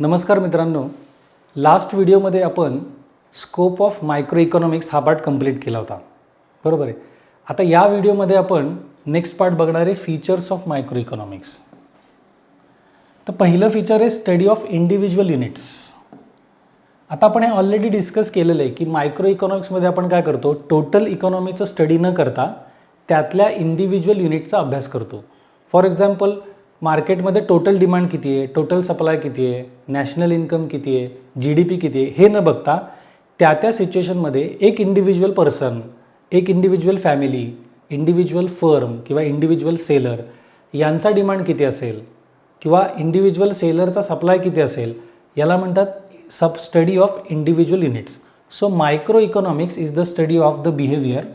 नमस्कार मित्रांनो, लास्ट व्हिडिओमध्ये आपण स्कोप ऑफ मायक्रो इकॉनॉमिक्स हा पार्ट कंप्लीट केला होता, बरोबर आहे. आता या व्हिडिओमध्ये आपण नेक्स्ट पार्ट बघणार आहे फीचर्स ऑफ मायक्रो इकॉनॉमिक्स. तर पहिलं फीचर आहे स्टडी ऑफ इंडिव्हिज्युअल युनिट्स. आता आपण हे ऑलरेडी डिस्कस केलेलं आहे की मायक्रो इकॉनॉमिक्समध्ये आपण काय करतो, टोटल इकॉनॉमीचं स्टडी न करता त्यातल्या इंडिव्हिज्युअल युनिटचा अभ्यास करतो. फॉर एक्झाम्पल, मार्केटमध्ये टोटल डिमांड किती आहे, टोटल सप्लाय किती आहे, नॅशनल इन्कम किती आहे, GDP किती आहे, हे न बघता त्या सिच्युएशनमध्ये एक इंडिव्हिज्युअल पर्सन, एक इंडिव्हिज्युअल फॅमिली, इंडिव्हिज्युअल फर्म किंवा इंडिव्हिज्युअल सेलर यांचा डिमांड किती असेल किंवा इंडिव्हिज्युअल सेलरचा सप्लाय किती असेल, याला म्हणतात study of individual units. So micro economics is the study of the behaviour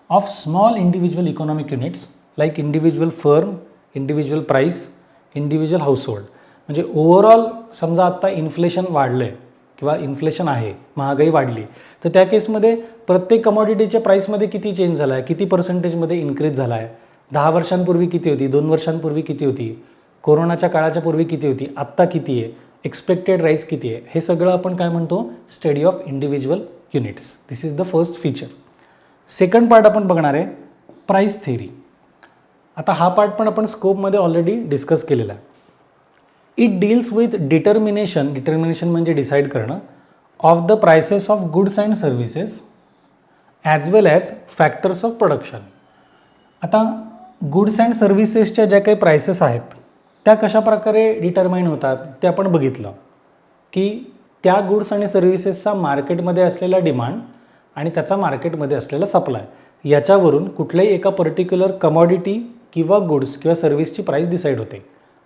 of small individual economic units like individual firm, individual price, individual household. म्हणजे ओव्हरऑल समजा आत्ता इन्फ्लेशन वाढलं आहे किंवा इन्फ्लेशन आहे, महागाई वाढली, तर त्या केसमध्ये प्रत्येक कमॉडिटीच्या प्राईसमध्ये किती चेंज झाला आहे, किती पर्सेंटेजमध्ये इन्क्रीज झाला आहे, 10 वर्षांपूर्वी किती होती, 2 वर्षांपूर्वी किती होती, कोरोनाच्या काळाच्या पूर्वी किती होती, आत्ता किती आहे, एक्सपेक्टेड राईज किती आहे, हे सगळं आपण काय म्हणतो, study of individual units. This is the first feature. Second part आपण बघणार आहे प्राईस थेअरी. आता हा पार्ट पण आपण स्कोपमध्ये ऑलरेडी डिस्कस केलेला आहे. इट डील्स विथ डिटर्मिनेशन म्हणजे डिसाईड करणं of the prices of goods and services as well as factors of production. आता गुड्स अँड सर्व्हिसेसच्या ज्या काही प्राइसेस आहेत त्या कशा प्रकारे डिटरमाइन होतात ते आपण बघितलं की त्या गुड्स आणि सर्व्हिसेसचा मार्केटमध्ये असलेला डिमांड आणि त्याचा मार्केटमध्ये असलेला सप्लाय याच्यावरून कुठल्याही एका पर्टिक्युलर कमॉडिटी किंवा गुड्स किंवा सर्व्हिसची प्राईस डिसाईड होते,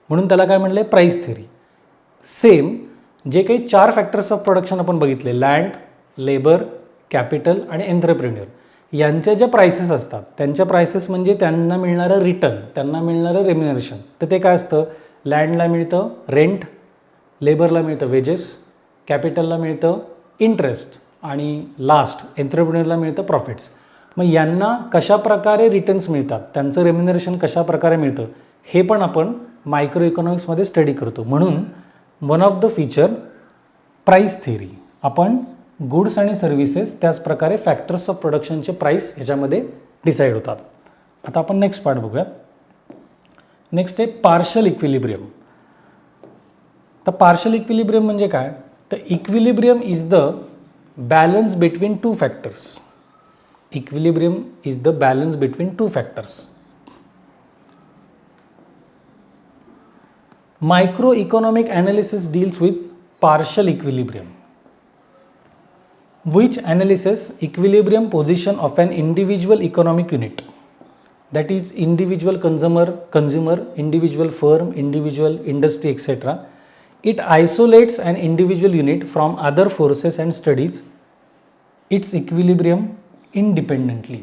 म्हणून त्याला काय म्हणलं आहे, प्राईस थेअरी. सेम जे काही 4 फॅक्टर्स ऑफ प्रोडक्शन आपण बघितले, लँड, लेबर, कॅपिटल आणि एंटरप्रेन्युअर, यांच्या ज्या प्राइसेस असतात त्यांच्या प्राइसेस म्हणजे त्यांना मिळणारं रिटर्न, त्यांना मिळणारं रेम्युनरेशन. तर ते काय असतं, लँडला मिळतं रेंट, लेबरला मिळतं वेजेस, कॅपिटलला मिळतं इंटरेस्ट आणि लास्ट एंटरप्रेन्युअरला मिळतं प्रॉफिट्स. मग यांना कशा प्रकारे रिटर्न्स मिळतात, त्यांचं रेम्युनरेशन कशा प्रकारे मिळतं, हे पण आपण मायक्रो इकॉनॉमिक्समध्ये स्टडी करतो. म्हणून one of the feature price theory. आपण गुड्स आणि सर्व्हिसेस त्याचप्रकारे फॅक्टर्स ऑफ प्रोडक्शनचे प्राईस ह्याच्यामध्ये डिसाईड होतात. आता आपण नेक्स्ट पार्ट बघूयात. नेक्स्ट आहे पार्शल इक्विलिब्रियम. तर पार्शल इक्विलिब्रियम म्हणजे काय, तर equilibrium is the balance between 2 factors. Equilibrium is the balance between 2 factors. Microeconomic analysis deals with partial equilibrium, which analyzes equilibrium position of an individual economic unit, that is individual consumer, individual firm, individual industry, etc. It isolates an individual unit from other forces and studies its equilibrium independently.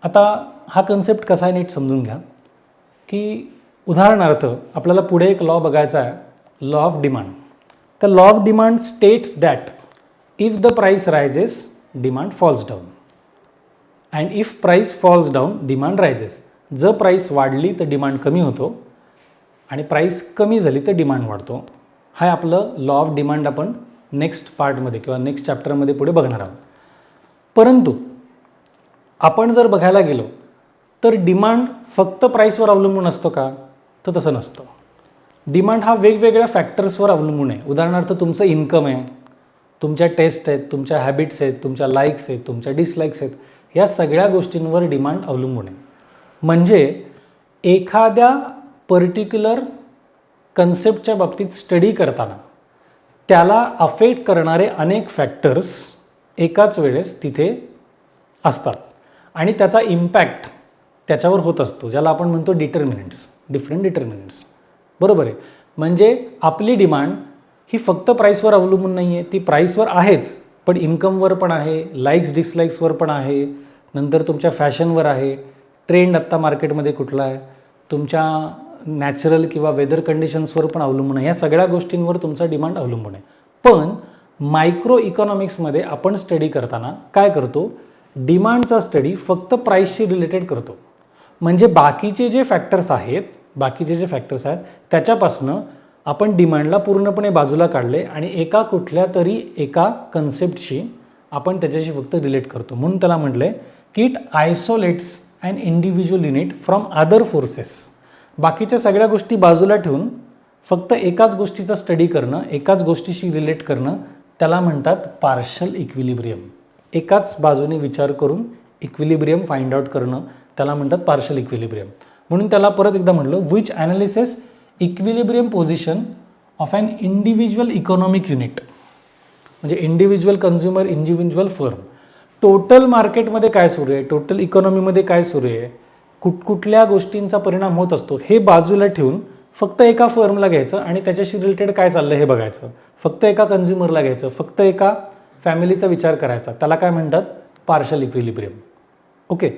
आता हा concept कसा आहे नीट समजून घ्या की उदाहरणार्थ आपल्याला पुढे एक लॉ बघायचा आहे, लॉ ऑफ डिमांड. तर law of demand states that if the price rises demand falls down and if price falls down demand rises. जर प्राईस वाढली तर डिमांड कमी होतो आणि प्राईस कमी झाली तर डिमांड वाढतो. हा आपलं लॉ ऑफ डिमांड आपण नेक्स्ट पार्टमध्ये किंवा नेक्स्ट चॅप्टरमध्ये पुढे बघणार आहोत. परंतु आपण जर बघायला गेलो तर डिमांड फक्त प्राईसवर अवलंबून असतो का, तर तसं नसतं. डिमांड हा वेगवेगळ्या फॅक्टर्सवर अवलंबून आहे. उदाहरणार्थ तुमचं इन्कम आहे, तुमच्या टेस्ट आहेत, तुमच्या हॅबिट्स आहेत, तुमच्या लाईक्स आहेत, तुमच्या डिसलाईक्स आहेत, या सगळ्या गोष्टींवर डिमांड अवलंबून आहे. म्हणजे एखाद्या पर्टिक्युलर कन्सेप्टच्या बाबतीत स्टडी करताना त्याला अफेक्ट करणारे अनेक फॅक्टर्स एकाच वेळेस तिथे असतात आणि त्याचा इम्पॅक्ट त्याच्यावर होत असतो, ज्याला आपण म्हणतो डिटर्मिनंट्स, डिफरंट डिटर्मिनंट्स. बरोबर आहे. म्हणजे आपली डिमांड ही फक्त प्राईसवर अवलंबून नाही आहे, ती प्राईसवर आहेच, पण इन्कमवर पण आहे, लाईक्स डिसलाईक्सवर पण आहे, नंतर तुमच्या फॅशनवर आहे, ट्रेंड आत्ता मार्केटमध्ये कुठला आहे, तुमच्या नॅचरल किंवा वेदर कंडिशन्सवर पण अवलंबून आहे. या सगळ्या गोष्टींवर तुमचा डिमांड अवलंबून आहे. पण मायक्रो इकॉनॉमिक्समध्ये आपण स्टडी करताना काय करतो, डिमांडचा स्टडी फक्त प्राईसशी रिलेटेड करतो. म्हणजे बाकीचे जे फॅक्टर्स आहेत त्याच्यापासनं आपण डिमांडला पूर्णपणे बाजूला काढले आणि एका कुठल्या तरी एका कन्सेप्टशी आपण त्याच्याशी फक्त रिलेट करतो. म्हणून त्याला म्हटलंय की it isolates an individual unit from other forces. बाकीच्या सगळ्या गोष्टी बाजूला ठेवून फक्त एकाच गोष्टीचा स्टडी करणं, एकाच गोष्टीशी रिलेट करणं, त्याला म्हणतात पार्शल इक्विलिब्रियम. एकाच बाजूने विचार करून इक्विलिब्रियम फाइंड आउट करणं, त्याला म्हणतात पार्शल इक्विलिब्रियम. म्हणून त्याला परत एकदा म्हटलं, which analysis equilibrium position of an individual economic unit, म्हणजे individual consumer, individual firm. Total मार्केटमध्ये काय सुरू आहे, टोटल इकॉनॉमीमध्ये काय सुरू आहे, कुठल्या गोष्टींचा परिणाम होत असतो, हे बाजूला ठेवून फक्त एका फर्मला घ्यायचं आणि त्याच्याशी रिलेटेड काय चाललं हे बघायचं. फक्त एका कन्झ्युमरला घ्यायचं, फक्त एका फॅमिलीचा विचार करायचा, त्याला काय म्हणतात पार्शल इक्विलिब्रियम. ओके.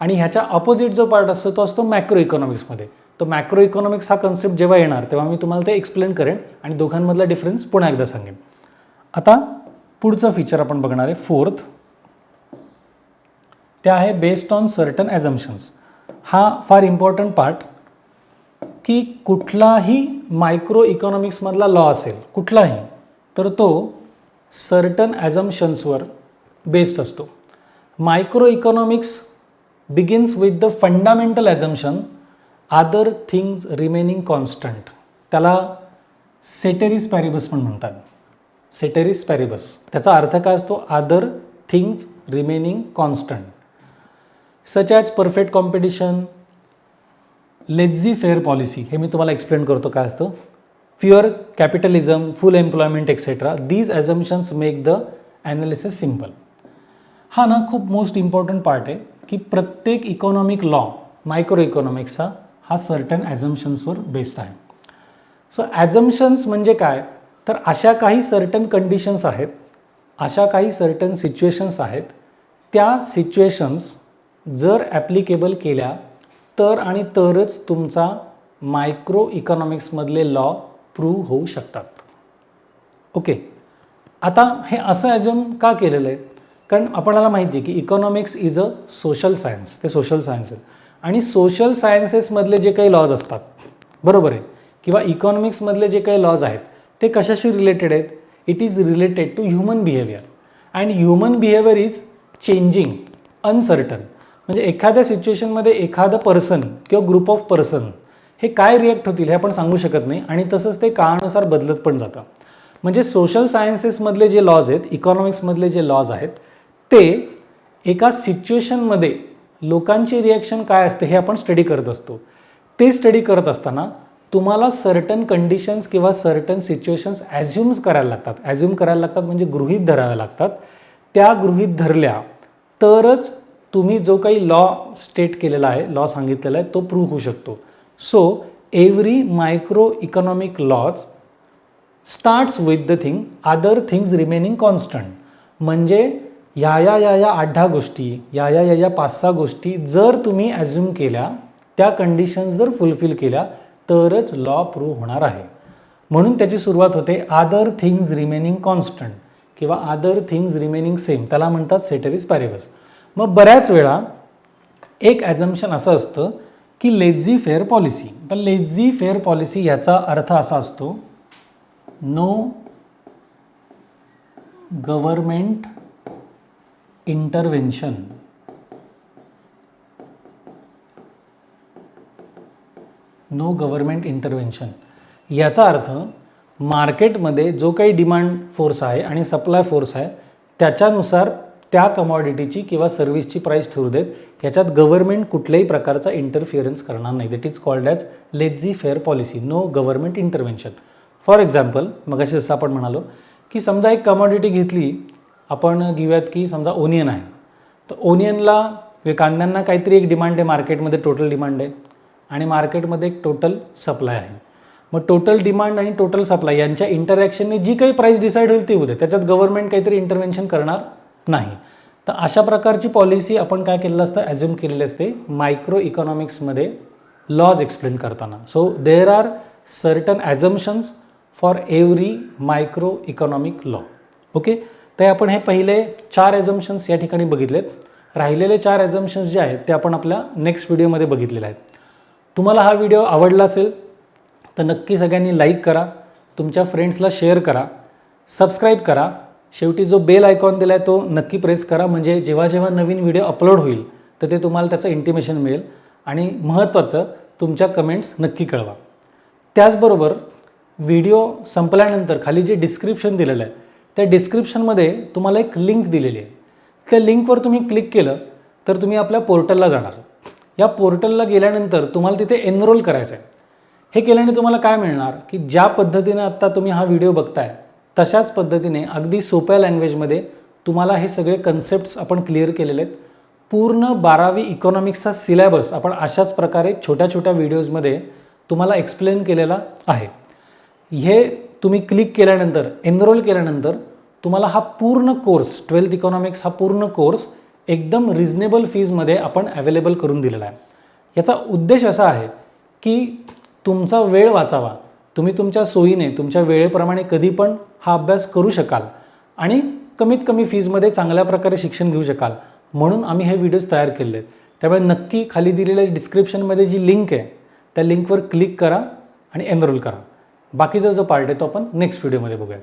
आणि ह्याच्या अपोजिट जो पार्ट असतो तो असतो मॅक्रो इकॉनॉमिक्समध्ये. तो मॅक्रो इकॉनॉमिक्स हा कन्सेप्ट जेव्हा येणार तेव्हा मी तुम्हाला ते एक्सप्लेन करेन आणि दोघांमधला डिफरन्स पुन्हा एकदा सांगेन. आता पुढचं फीचर आपण बघणार आहे, फोर्थ. ते आहे बेस्ड ऑन सर्टन ॲझम्पशन्स. हा फार इम्पॉर्टंट पार्ट, की कुठलाही मायक्रो इकॉनॉमिक्समधला लॉ असेल कुठलाही, तर तो सर्टन ॲझम्पशन्सवर बेस्ड असतो. Micro economics begins with the fundamental assumption other things remaining constant. त्याला सेटेरिस पॅरिबस पण म्हणतात. सेटेरिस पॅरिबस त्याचा अर्थ काय असतो, other things remaining constant, such as perfect competition, laissez faire policy. हे मी तुम्हाला एक्सप्लेन करतो काय असतं. Pure capitalism, full employment etcetera. These assumptions make the analysis simple. हा ना खूप मोस्ट इम्पॉर्टंट पार्ट आहे, की प्रत्येक इकॉनॉमिक लॉ मायक्रो इकॉनॉमिक्सचा हा सर्टन ॲझम्पशन्सवर बेस्ड आहे. सो ॲझम्पशन्स म्हणजे काय, तर अशा काही सर्टन कंडिशन्स आहेत, अशा काही सर्टन सिच्युएशन्स आहेत, त्या सिच्युएशन्स जर ॲप्लिकेबल केल्या तर आणि तरच तुमचा मायक्रो इकॉनॉमिक्समधले लॉ प्रूव्ह होऊ शकतात. ओके. आता हे असं ॲझ्युम का केलेलं आहे, कारण आपल्याला माहिती आहे की economics is a social science. ते सोशल सायन्स आहे आणि सोशल सायन्सेसमधले जे काही लॉज असतात, बरोबर आहे, किंवा इकॉनॉमिक्समधले जे काही लॉज आहेत ते कशाशी रिलेटेड आहेत, it is related to human behaviour. And human behaviour is changing, uncertain. म्हणजे एखाद्या सिच्युएशनमध्ये एखादं पर्सन किंवा ग्रुप ऑफ पर्सन हे काय रिॲक्ट होतील हे आपण सांगू शकत नाही आणि तसंच ते काळानुसार बदलत पण जातं. म्हणजे सोशल सायन्सेसमधले जे लॉज आहेत, इकॉनॉमिक्समधले जे लॉज आहेत, ते एका सिच्युएशनमध्ये लोकांची रिॲक्शन काय असते हे आपण स्टडी करत असतो. ते स्टडी करत असताना तुम्हाला सर्टन कंडिशन्स किंवा सर्टन सिच्युएशन्स ॲझ्युम्स करायला लागतात. ॲझ्युम करायला लागतात म्हणजे गृहीत धराव्या लागतात. त्या गृहीत धरल्या तरच तुम्ही जो काही लॉ स्टेट केलेला आहे, लॉ सांगितलेला आहे, तो प्रूव्ह होऊ शकतो. So every micro economic laws starts with the thing other things remaining constant. म्हणजे या 8-10 गोष्टी, या 5-6 गोष्टी जर तुम्ही ॲझ्युम केल्या, त्या कंडिशन्स जर फुलफिल केल्या तरच लॉ प्रूव्ह होणार आहे. म्हणून त्याची सुरुवात होते अदर थिंग्स रिमेनिंग कॉन्स्टंट किंवा अदर थिंग्स रिमेनिंग सेम, त्याला म्हणतात सेटेरिस पॅरिबस. मग बऱ्याच वेळा एक ॲझम्पशन असं असतं की लेझी फेअर पॉलिसी. तर लेझी फेअर पॉलिसी याचा अर्थ असा असतो, no government intervention. No government intervention याचा अर्थ मार्केटमध्ये जो काही डिमांड फोर्स आहे आणि सप्लाय फोर्स आहे त्याच्यानुसार त्या कमॉडिटीची किंवा सर्व्हिसची प्राईस ठरवू देत. ह्याच्यात गव्हर्नमेंट कुठल्याही प्रकारचा इंटरफिअरन्स करणार नाही. That is called as laissez faire policy, no government intervention. For example, मगाशी जसं आपण म्हणालो की समजा एक कमॉडिटी घेतली, आपण घेऊयात की समजा ओनियन आहे, तर ओनियनला कांद्यांना काहीतरी एक डिमांड आहे मार्केटमध्ये, टोटल डिमांड आहे आणि मार्केटमध्ये एक टोटल सप्लाय आहे. मग टोटल डिमांड आणि टोटल सप्लाय यांच्या इंटरॅक्शनने जी काही प्राईस डिसाईड होईल ती होते, त्याच्यात गव्हर्नमेंट काहीतरी इंटरव्हेन्शन करणार नाही. तर अशा प्रकारची पॉलिसी आपण काय केलेलं असतं, ॲझ्युम केलेली असते मायक्रो इकॉनॉमिक्समध्ये लॉज एक्सप्लेन करताना. So there are certain assumptions for every micro economic law. Okay. तर आपण हे पहिले 4 ॲझम्पशन्स या ठिकाणी बघितलेत. राहिलेले 4 ॲझम्पशन्स जे आहेत ते आपण आपल्या नेक्स्ट व्हिडिओमध्ये बघितलेले आहेत. तुम्हाला हा व्हिडिओ आवडला असेल तर नक्की सगळ्यांनी लाईक करा, तुमच्या फ्रेंड्सला शेअर करा, सबस्क्राईब करा. शेवटी जो बेल आयकॉन दिला आहे तो नक्की प्रेस करा, म्हणजे जेव्हा जेव्हा नवीन व्हिडिओ अपलोड होईल तर ते तुम्हाला त्याचं इंटिमेशन मिळेल. आणि महत्त्वाचं, तुमच्या कमेंट्स नक्की कळवा. त्याचबरोबर व्हिडिओ संपल्यानंतर खाली जे डिस्क्रिप्शन दिलेलं आहे त्या डिस्क्रिप्शनमध्ये तुम्हाला एक लिंक दिलेली आहे. त्या लिंकवर तुम्ही क्लिक केलं तर तुम्ही आपल्या पोर्टलला जाणार. या पोर्टलला गेल्यानंतर तुम्हाला तिथे एनरोल करायचं आहे. हे केल्याने तुम्हाला काय मिळणार की ज्या पद्धतीने आत्ता तुम्ही हा व्हिडिओ बघताय तशाच पद्धतीने अगदी सोप्या लँग्वेजमध्ये तुम्हाला हे सगळे कन्सेप्ट्स आपण क्लिअर केलेले आहेत. पूर्ण 12वी इकॉनॉमिक्सचा सिलेबस आपण अशाच प्रकारे छोट्या छोट्या व्हिडिओजमध्ये तुम्हाला एक्सप्लेन केलेला आहे. हे तुम्ही क्लिक केल्यानंतर, एनरोल केल्यानंतर तुम्हाला हा पूर्ण कोर्स 12th इकॉनॉमिक्स हा पूर्ण कोर्स एकदम रिजनेबल फीजमध्ये आपण अवेलेबल करून दिलेला आहे. याचा उद्देश असा आहे की तुमचा वेळ वाचावा, तुम्ही तुमच्या सोयीने तुमच्या वेळेप्रमाणे कधी पण हा अभ्यास करू शकाल आणि कमीत कमी फीजमध्ये चांगल्या प्रकारे शिक्षण घेऊ शकाल, म्हणून आम्ही हे व्हिडिओज तयार केले आहेत. त्यामुळे नक्की खाली दिलेल्या डिस्क्रिप्शनमध्ये जी लिंक आहे त्या लिंकवर क्लिक करा आणि एनरोल करा. बाकीचा जो पार्ट आहे तो आपण नेक्स्ट व्हिडिओमध्ये बघूया.